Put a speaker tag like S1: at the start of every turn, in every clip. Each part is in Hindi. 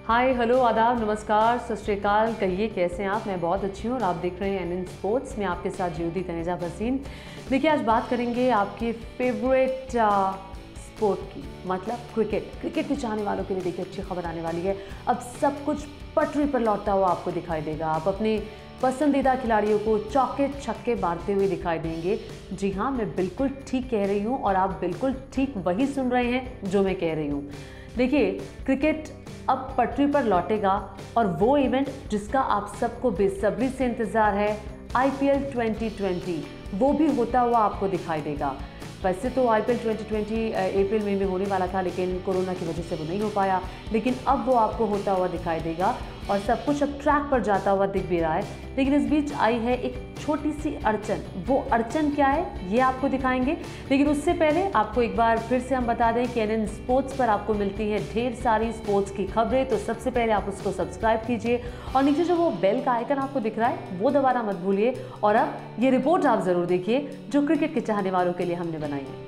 S1: हाय हेलो आदाब नमस्कार सत श्री अकाल। कहिए कैसे हैं आप। मैं बहुत अच्छी हूँ और आप देख रहे हैं एनएन स्पोर्ट्स में आपके साथ ज्योति तनेजा भसीन। देखिए आज बात करेंगे आपके फेवरेट स्पोर्ट की, मतलब क्रिकेट के चाहने वालों के लिए देखिए अच्छी खबर आने वाली है। अब सब कुछ पटरी पर लौटता हुआ आपको दिखाई देगा। आप अपने पसंदीदा खिलाड़ियों को चौके छक्के मारते हुए दिखाई देंगे। जी हाँ, मैं बिल्कुल ठीक कह रही हूँ और आप बिल्कुल ठीक वही सुन रहे हैं जो मैं कह रही हूँ। देखिए क्रिकेट अब पटरी पर लौटेगा और वो इवेंट जिसका आप सबको बेसब्री से इंतजार है, आईपीएल 2020, वो भी होता हुआ आपको दिखाई देगा। वैसे तो आईपीएल 2020 अप्रैल में होने वाला था, लेकिन कोरोना की वजह से वो नहीं हो पाया, लेकिन अब वो आपको होता हुआ दिखाई देगा और सब कुछ अब ट्रैक पर जाता हुआ दिख भी रहा है। लेकिन इस बीच आई है एक छोटी सी अड़चन। वो अड़चन क्या है ये आपको दिखाएंगे, लेकिन उससे पहले आपको एक बार फिर से हम बता दें कि एनएन स्पोर्ट्स पर आपको मिलती है ढेर सारी स्पोर्ट्स की खबरें। तो सबसे पहले आप उसको सब्सक्राइब कीजिए और नीचे जो वो बेल का आइकन आपको दिख रहा है वो दबाना मत भूलिए। और अब ये रिपोर्ट आप जरूर देखिए जो क्रिकेट के चाहने वालों के लिए हमने बनाई है।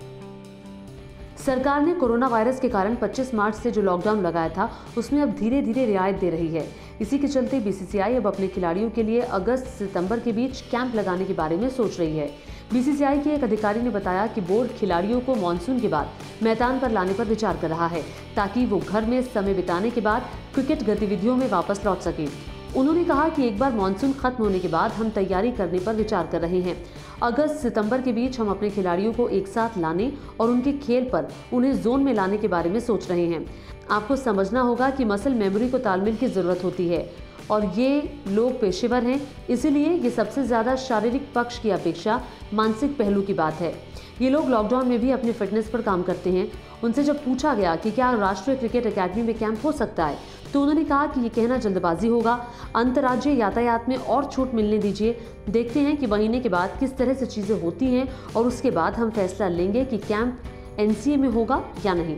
S1: सरकार ने कोरोना वायरस के कारण 25 मार्च से जो लॉकडाउन लगाया था उसमें अब धीरे धीरे रियायत दे रही है। इसी के चलते बीसीसीआई अब अपने खिलाड़ियों के लिए अगस्त सितंबर के बीच कैंप लगाने के बारे में सोच रही है। बीसीसीआई के एक अधिकारी ने बताया कि बोर्ड खिलाड़ियों को मानसून के बाद मैदान पर लाने पर विचार कर रहा है ताकि वो घर में समय बिताने के बाद क्रिकेट गतिविधियों में वापस लौट सके। उन्होंने कहा कि एक बार मानसून खत्म होने के बाद हम तैयारी करने पर विचार कर रहे हैं। अगस्त सितंबर के बीच हम अपने खिलाड़ियों को एक साथ लाने और उनके खेल पर उन्हें जोन में लाने के बारे में सोच रहे हैं। आपको समझना होगा कि मसल मेमोरी को तालमेल की जरूरत होती है और ये लोग पेशेवर हैं, इसीलिए ये सबसे ज्यादा शारीरिक पक्ष की अपेक्षा मानसिक पहलू की बात है। ये लोग लॉकडाउन में भी अपनी फिटनेस पर काम करते हैं। उनसे जब पूछा गया कि क्या राष्ट्रीय क्रिकेट अकेडमी में कैंप हो सकता है तो उन्होंने कहा कि ये कहना जल्दबाजी होगा। अंतर्राज्यीय यातायात में और छूट मिलने दीजिए, देखते हैं कि महीने के बाद किस तरह से चीजें होती हैं और उसके बाद हम फैसला लेंगे कि कैंप एनसीए में होगा या नहीं।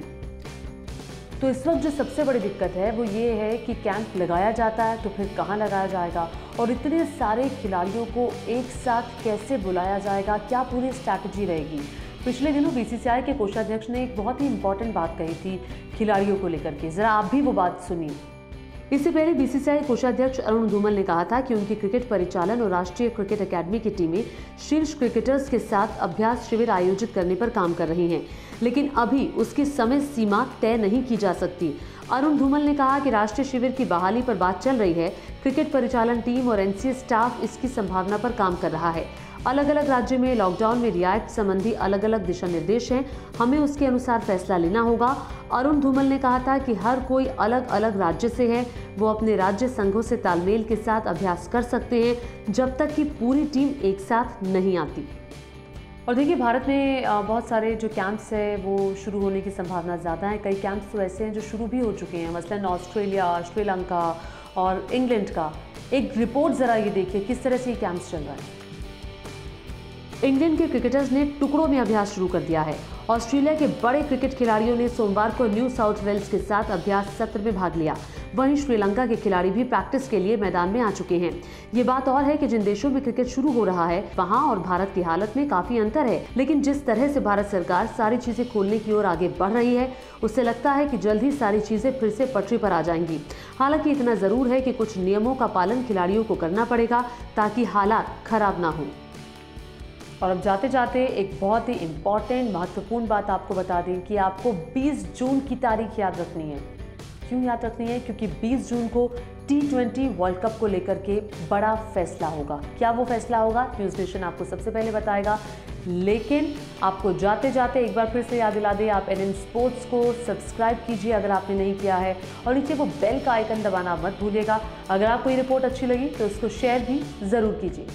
S1: तो इस वक्त जो सबसे बड़ी दिक्कत है वो ये है कि कैंप लगाया जाता है तो फिर कहाँ लगाया जाएगा और इतने सारे खिलाड़ियों को एक साथ कैसे बुलाया जाएगा, क्या पूरी स्ट्रैटेजी रहेगी। पिछले दिनों बीसीसीआई के कोषाध्यक्ष ने एक बहुत ही इंपॉर्टेंट बात कही थी खिलाड़ियों को लेकर के, जरा आप भी वो बात सुनिए। इससे पहले बीसीसीआई कोषाध्यक्ष अरुण धूमल ने कहा था कि उनकी क्रिकेट परिचालन और राष्ट्रीय क्रिकेट अकेडमी की टीमें शीर्ष क्रिकेटर्स के साथ अभ्यास शिविर आयोजित करने पर काम कर रही हैं, लेकिन अभी उसकी समय सीमा तय नहीं की जा सकती। अरुण धूमल ने कहा कि राष्ट्रीय शिविर की बहाली पर बात चल रही है। क्रिकेट परिचालन टीम और एनसीए स्टाफ इसकी संभावना पर काम कर रहा है। अलग अलग राज्य में लॉकडाउन में रियायत संबंधी अलग अलग दिशा निर्देश हैं, हमें उसके अनुसार फैसला लेना होगा। अरुण धूमल ने कहा था कि हर कोई अलग अलग राज्य से है, वो अपने राज्य संघों से तालमेल के साथ अभ्यास कर सकते हैं जब तक कि पूरी टीम एक साथ नहीं आती। और देखिए भारत में बहुत सारे जो कैंप्स है वो शुरू होने की संभावना ज़्यादा है। कई कैंप्स तो ऐसे हैं जो शुरू भी हो चुके हैं, मसलन ऑस्ट्रेलिया, श्रीलंका और इंग्लैंड का। एक रिपोर्ट ज़रा ये देखिए किस तरह से ये कैंप्स चल रहा है। इंग्लैंड के क्रिकेटर्स ने टुकड़ों में अभ्यास शुरू कर दिया है। ऑस्ट्रेलिया के बड़े क्रिकेट खिलाड़ियों ने सोमवार को न्यू साउथ वेल्स के साथ अभ्यास सत्र में भाग लिया। वहीं श्रीलंका के खिलाड़ी भी प्रैक्टिस के लिए मैदान में आ चुके हैं। ये बात और है कि जिन देशों में क्रिकेट शुरू हो रहा है वहां और भारत की हालत में काफी अंतर है, लेकिन जिस तरह से भारत सरकार सारी चीजें खोलने की ओर आगे बढ़ रही है उससे लगता है कि जल्द ही सारी चीजें फिर से पटरी पर आ जाएंगी। हालांकि इतना जरूर है कि कुछ नियमों का पालन खिलाड़ियों को करना पड़ेगा ताकि हालात खराब ना हो। और अब जाते जाते एक बहुत ही इम्पॉर्टेंट महत्वपूर्ण बात आपको बता दें कि आपको 20 जून की तारीख याद रखनी है। क्यों याद रखनी है? क्योंकि 20 जून को T20 वर्ल्ड कप को लेकर के बड़ा फैसला होगा। क्या वो फैसला होगा न्यूज़ नेशन आपको सबसे पहले बताएगा, लेकिन आपको जाते जाते एक बार फिर से याद दिला दें, आप एनएन स्पोर्ट्स को सब्सक्राइब कीजिए अगर आपने नहीं किया है और नीचे वो बेल का आइकन दबाना मत भूलिएगा। अगर आपको ये रिपोर्ट अच्छी लगी तो उसको शेयर भी ज़रूर कीजिए।